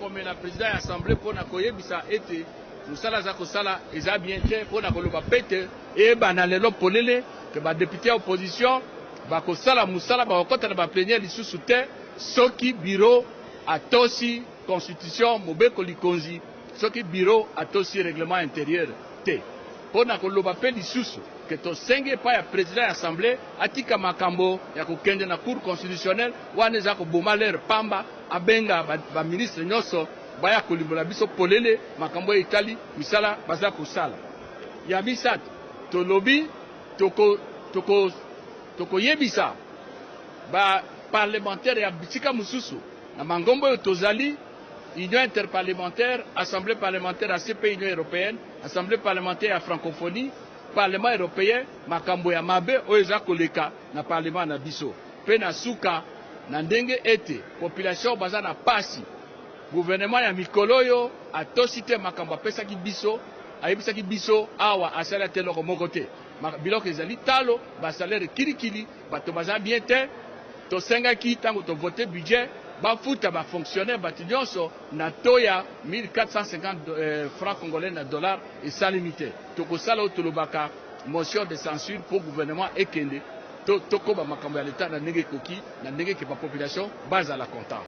comme la présidente de l'Assemblée pour nakoyebisa été musala za kosala eza bien te pour nakoloba pete et banalelo polele que ba député opposition ba kosala musala ba okota na ba plénière lisusu te soki bureau atosi constitution mobeko likonzi soki bureau atosi règlement intérieur te pour nakoloba pe lisusu que to senge pa ya président de l'Assemblée atika makambo ya kokende na cour constitutionnelle wana za ko bomaler pamba abenga ba ministre nyoso baya kolimbola biso polele makambo itali misala baza kosala ya bisatu to lobby toko yebisa ba parlementaire ya bitika mususu na mangombo yo tozali union interparlementaire assemblée parlementaire ACP union européenne assemblée parlementaire ya francophonie parlement européen makambo ya mabe oyo eza koleka na parlement na biso pe na suka na ndenge ete population baza na pasi gouvernement ya mikolo oyo atosi te makambo apesaki biso ayebisaki biso awa asala te eloko moko te biloko ezali talo basalaire kilikili bato baza bien te tosengaki ntango tovote budget bafuta bafonctionnaire bato nyonso na to ya 1450 francs congolais na dollar esalemi te tokosala oyo tolobaka motion de censure pour gouvernement ekende tokoba makambo ya leta na ndenge ekoki na ndenge ke bapopulation bazala content.